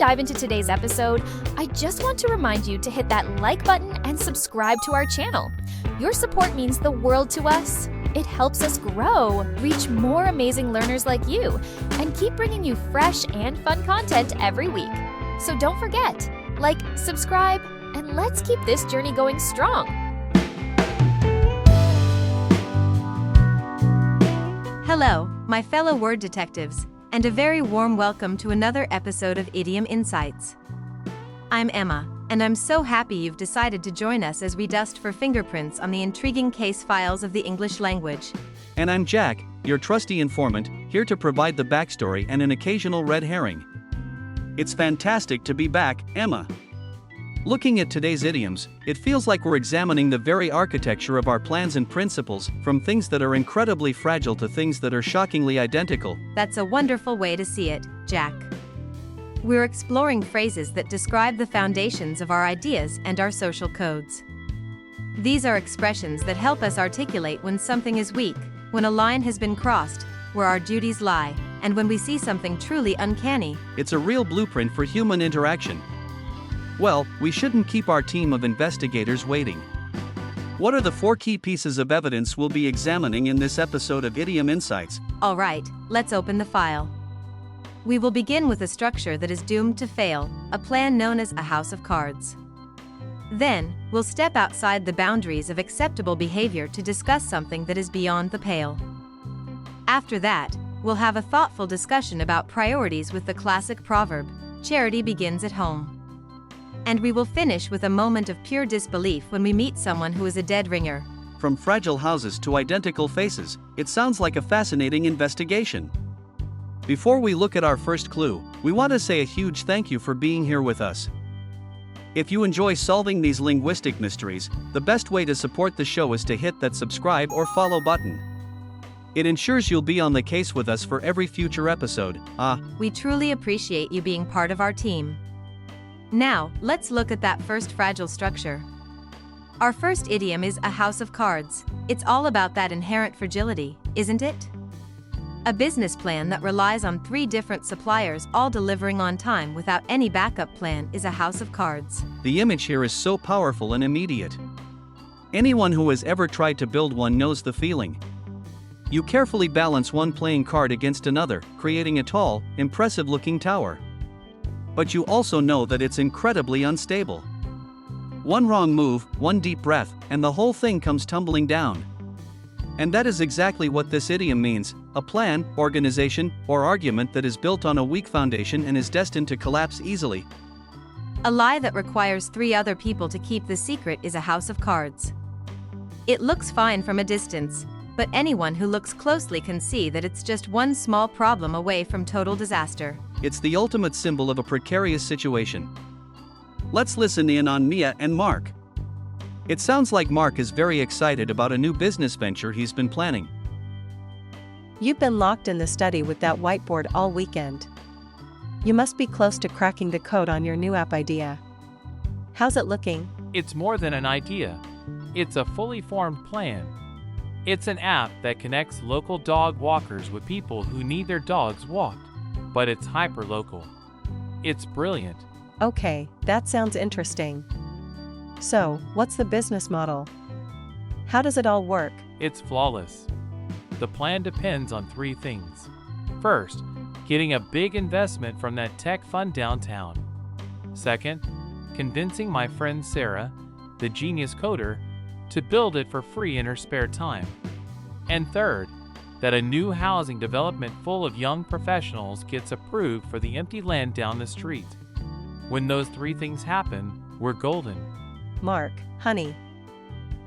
dive into today's episode, I just want to remind you to hit that like button and subscribe to our channel. Your support means the world to us. It helps us grow, reach more amazing learners like you, and keep bringing you fresh and fun content every week. So don't forget, like, subscribe, and let's keep this journey going strong. Hello, my fellow word detectives, and a very warm welcome to another episode of Idiom Insights. I'm Emma, and I'm so happy you've decided to join us as we dust for fingerprints on the intriguing case files of the English language. And I'm Jack, your trusty informant, here to provide the backstory and an occasional red herring. It's fantastic to be back, Emma. Looking at today's idioms, it feels like we're examining the very architecture of our plans and principles, from things that are incredibly fragile to things that are shockingly identical. That's a wonderful way to see it, Jack. We're exploring phrases that describe the foundations of our ideas and our social codes. These are expressions that help us articulate when something is weak, when a line has been crossed, where our duties lie, and when we see something truly uncanny. It's a real blueprint for human interaction. Well, we shouldn't keep our team of investigators waiting. What are the 4 key pieces of evidence we'll be examining in this episode of Idiom Insights? All right, let's open the file. We will begin with a structure that is doomed to fail, a plan known as a house of cards. Then, we'll step outside the boundaries of acceptable behavior to discuss something that is beyond the pale. After that, we'll have a thoughtful discussion about priorities with the classic proverb, "Charity begins at home." And we will finish with a moment of pure disbelief when we meet someone who is a dead ringer. From fragile houses to identical faces, it sounds like a fascinating investigation. Before we look at our first clue, we want to say a huge thank you for being here with us. If you enjoy solving these linguistic mysteries, the best way to support the show is to hit that subscribe or follow button. It ensures you'll be on the case with us for every future episode. We truly appreciate you being part of our team. Now, let's look at that first fragile structure. Our first idiom is a house of cards. It's all about that inherent fragility, isn't it? A business plan that relies on 3 different suppliers all delivering on time without any backup plan is a house of cards. The image here is so powerful and immediate. Anyone who has ever tried to build one knows the feeling. You carefully balance one playing card against another, creating a tall, impressive-looking tower. But you also know that it's incredibly unstable. One wrong move, one deep breath, and the whole thing comes tumbling down. And that is exactly what this idiom means: a plan, organization, or argument that is built on a weak foundation and is destined to collapse easily. A lie that requires 3 other people to keep the secret is a house of cards. It looks fine from a distance, but anyone who looks closely can see that it's just one small problem away from total disaster. It's the ultimate symbol of a precarious situation. Let's listen in on Mia and Mark. It sounds like Mark is very excited about a new business venture he's been planning. You've been locked in the study with that whiteboard all weekend. You must be close to cracking the code on your new app idea. How's it looking? It's more than an idea. It's a fully formed plan. It's an app that connects local dog walkers with people who need their dogs walked, but it's hyper-local. It's brilliant. Okay, that sounds interesting. So, what's the business model? How does it all work? It's flawless. The plan depends on 3 things. First, getting a big investment from that tech fund downtown. Second, convincing my friend Sarah, the genius coder, to build it for free in her spare time. And third, that a new housing development full of young professionals gets approved for the empty land down the street. When those 3 things happen, we're golden. Mark, honey,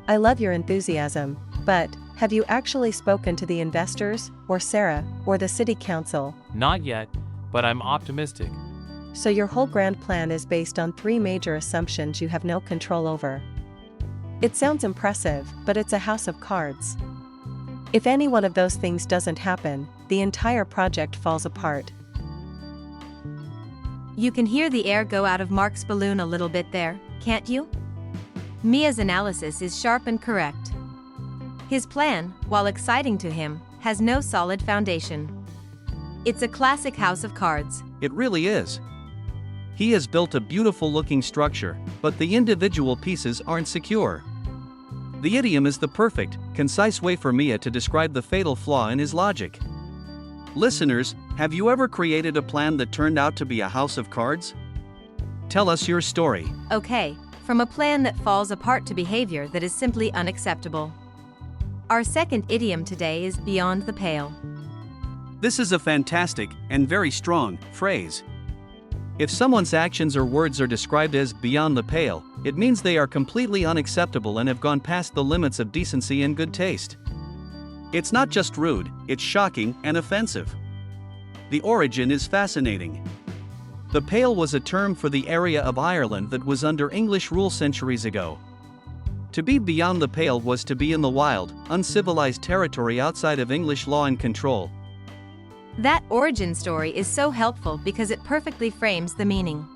I love your enthusiasm, but have you actually spoken to the investors, or Sarah, or the city council? Not yet, but I'm optimistic. So your whole grand plan is based on 3 major assumptions you have no control over. It sounds impressive, but it's a house of cards. If any one of those things doesn't happen, the entire project falls apart. You can hear the air go out of Mark's balloon a little bit there, can't you? Mia's analysis is sharp and correct. His plan, while exciting to him, has no solid foundation. It's a classic house of cards. It really is. He has built a beautiful looking structure, but the individual pieces aren't secure. The idiom is the perfect, concise way for Mia to describe the fatal flaw in his logic. Listeners, have you ever created a plan that turned out to be a house of cards? Tell us your story. Okay, from a plan that falls apart to behavior that is simply unacceptable. Our second idiom today is beyond the pale. This is a fantastic, and very strong, phrase. If someone's actions or words are described as beyond the pale, it means they are completely unacceptable and have gone past the limits of decency and good taste. It's not just rude, it's shocking and offensive. The origin is fascinating. The Pale was a term for the area of Ireland that was under English rule centuries ago. To be beyond the pale was to be in the wild, uncivilized territory outside of English law and control. That origin story is so helpful because it perfectly frames the meaning.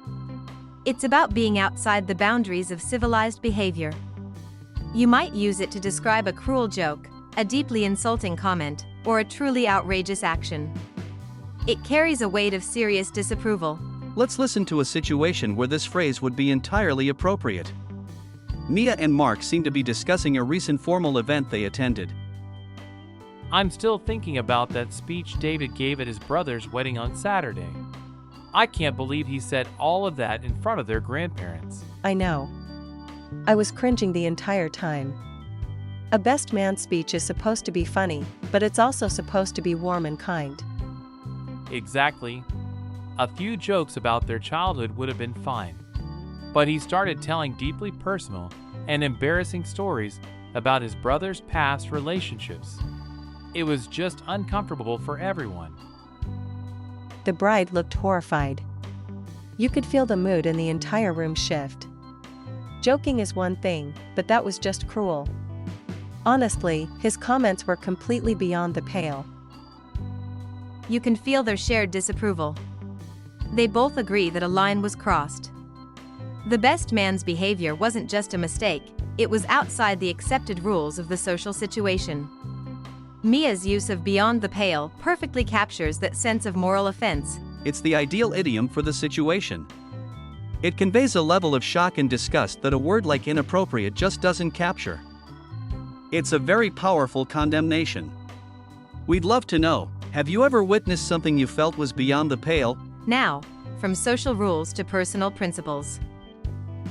It's about being outside the boundaries of civilized behavior. You might use it to describe a cruel joke, a deeply insulting comment, or a truly outrageous action. It carries a weight of serious disapproval. Let's listen to a situation where this phrase would be entirely appropriate. Mia and Mark seem to be discussing a recent formal event they attended. I'm still thinking about that speech David gave at his brother's wedding on Saturday. I can't believe he said all of that in front of their grandparents. I know. I was cringing the entire time. A best man speech is supposed to be funny, but it's also supposed to be warm and kind. Exactly. A few jokes about their childhood would have been fine. But he started telling deeply personal and embarrassing stories about his brother's past relationships. It was just uncomfortable for everyone. The bride looked horrified. You could feel the mood in the entire room shift. Joking is one thing, but that was just cruel. Honestly, his comments were completely beyond the pale. You can feel their shared disapproval. They both agree that a line was crossed. The best man's behavior wasn't just a mistake, it was outside the accepted rules of the social situation. Mia's use of beyond the pale perfectly captures that sense of moral offense. It's the ideal idiom for the situation. It conveys a level of shock and disgust that a word like inappropriate just doesn't capture. It's a very powerful condemnation. We'd love to know, have you ever witnessed something you felt was beyond the pale? Now, from social rules to personal principles.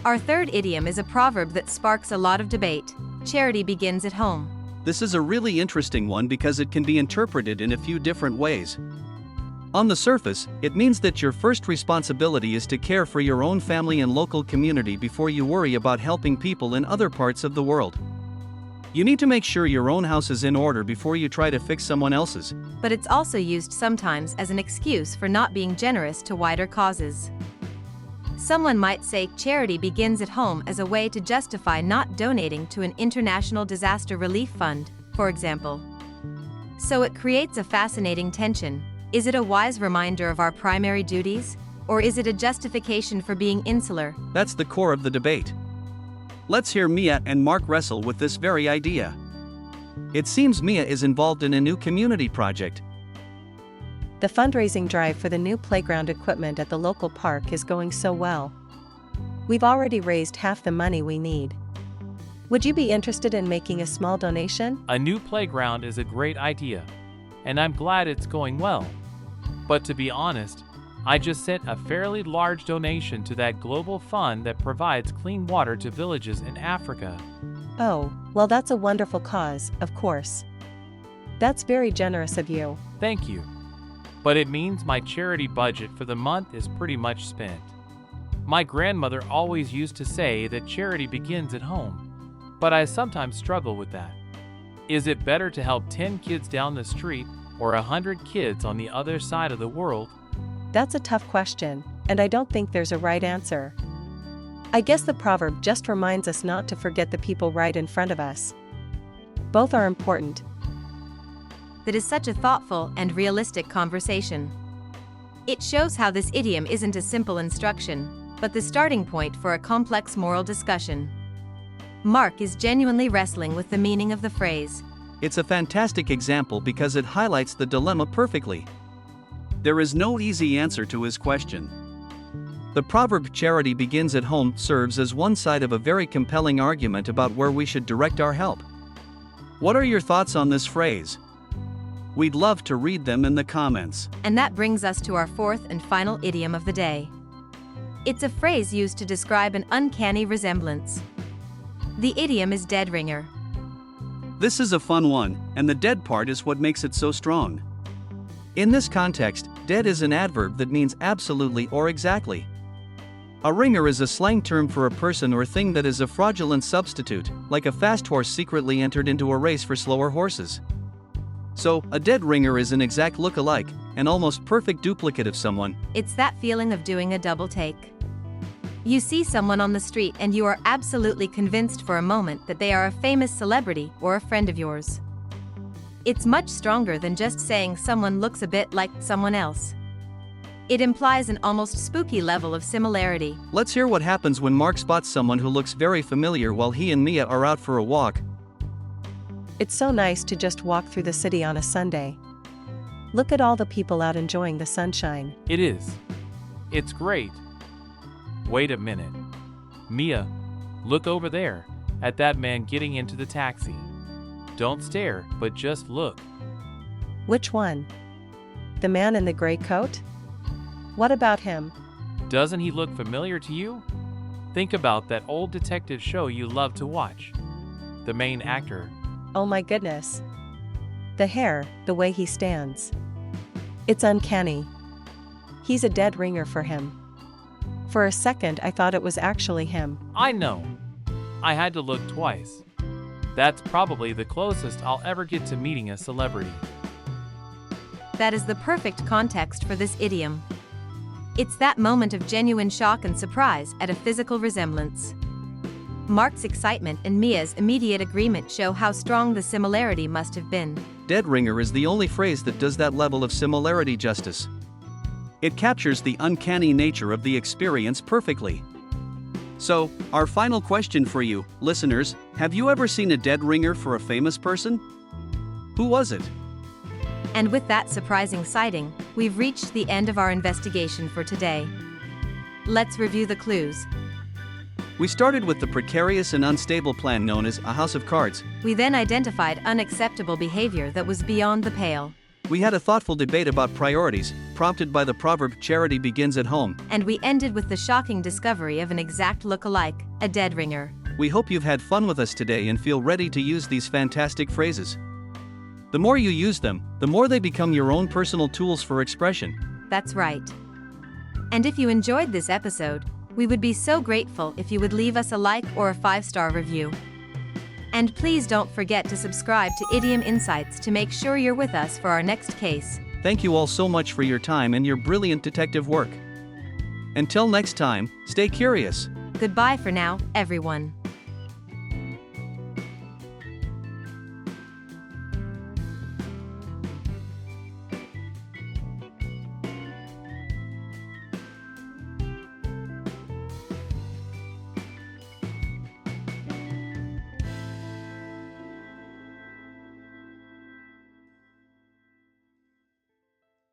Our third idiom is a proverb that sparks a lot of debate. Charity begins at home. This is a really interesting one because it can be interpreted in a few different ways. On the surface, it means that your first responsibility is to care for your own family and local community before you worry about helping people in other parts of the world. You need to make sure your own house is in order before you try to fix someone else's. But it's also used sometimes as an excuse for not being generous to wider causes. Someone might say charity begins at home as a way to justify not donating to an international disaster relief fund, for example. So it creates a fascinating tension. Is it a wise reminder of our primary duties, or is it a justification for being insular? That's the core of the debate. Let's hear Mia and Mark wrestle with this very idea. It seems Mia is involved in a new community project. The fundraising drive for the new playground equipment at the local park is going so well. We've already raised half the money we need. Would you be interested in making a small donation? A new playground is a great idea, and I'm glad it's going well. But to be honest, I just sent a fairly large donation to that global fund that provides clean water to villages in Africa. Oh, well, that's a wonderful cause, of course. That's very generous of you. Thank you. But it means my charity budget for the month is pretty much spent. My grandmother always used to say that charity begins at home, but I sometimes struggle with that. Is it better to help 10 kids down the street or 100 kids on the other side of the world? That's a tough question, and I don't think there's a right answer. I guess the proverb just reminds us not to forget the people right in front of us. Both are important. That is such a thoughtful and realistic conversation. It shows how this idiom isn't a simple instruction, but the starting point for a complex moral discussion. Mark is genuinely wrestling with the meaning of the phrase. It's a fantastic example because it highlights the dilemma perfectly. There is no easy answer to his question. The proverb "charity begins at home" serves as one side of a very compelling argument about where we should direct our help. What are your thoughts on this phrase? We'd love to read them in the comments. And that brings us to our fourth and final idiom of the day. It's a phrase used to describe an uncanny resemblance. The idiom is dead ringer. This is a fun one, and the dead part is what makes it so strong. In this context, dead is an adverb that means absolutely or exactly. A ringer is a slang term for a person or thing that is a fraudulent substitute, like a fast horse secretly entered into a race for slower horses. So, a dead ringer is an exact look-alike, an almost perfect duplicate of someone. It's that feeling of doing a double take. You see someone on the street and you are absolutely convinced for a moment that they are a famous celebrity or a friend of yours. It's much stronger than just saying someone looks a bit like someone else. It implies an almost spooky level of similarity. Let's hear what happens when Mark spots someone who looks very familiar while he and Mia are out for a walk. It's so nice to just walk through the city on a Sunday. Look at all the people out enjoying the sunshine. It is. It's great. Wait a minute. Mia, look over there, at that man getting into the taxi. Don't stare, but just look. Which one? The man in the gray coat? What about him? Doesn't he look familiar to you? Think about that old detective show you love to watch. The main actor. Oh my goodness. The hair, the way he stands. It's uncanny. He's a dead ringer for him. For a second I thought it was actually him. I know. I had to look twice. That's probably the closest I'll ever get to meeting a celebrity. That is the perfect context for this idiom. It's that moment of genuine shock and surprise at a physical resemblance. Mark's excitement and Mia's immediate agreement show how strong the similarity must have been. Dead ringer is the only phrase that does that level of similarity justice. It captures the uncanny nature of the experience perfectly. So, our final question for you, listeners, have you ever seen a dead ringer for a famous person? Who was it? And with that surprising sighting, we've reached the end of our investigation for today. Let's review the clues. We started with the precarious and unstable plan known as a house of cards. We then identified unacceptable behavior that was beyond the pale. We had a thoughtful debate about priorities, prompted by the proverb "charity begins at home." And we ended with the shocking discovery of an exact look-alike, a dead ringer. We hope you've had fun with us today and feel ready to use these fantastic phrases. The more you use them, the more they become your own personal tools for expression. That's right. And if you enjoyed this episode, we would be so grateful if you would leave us a like or a 5-star review. And please don't forget to subscribe to Idiom Insights to make sure you're with us for our next case. Thank you all so much for your time and your brilliant detective work. Until next time, stay curious. Goodbye for now, everyone.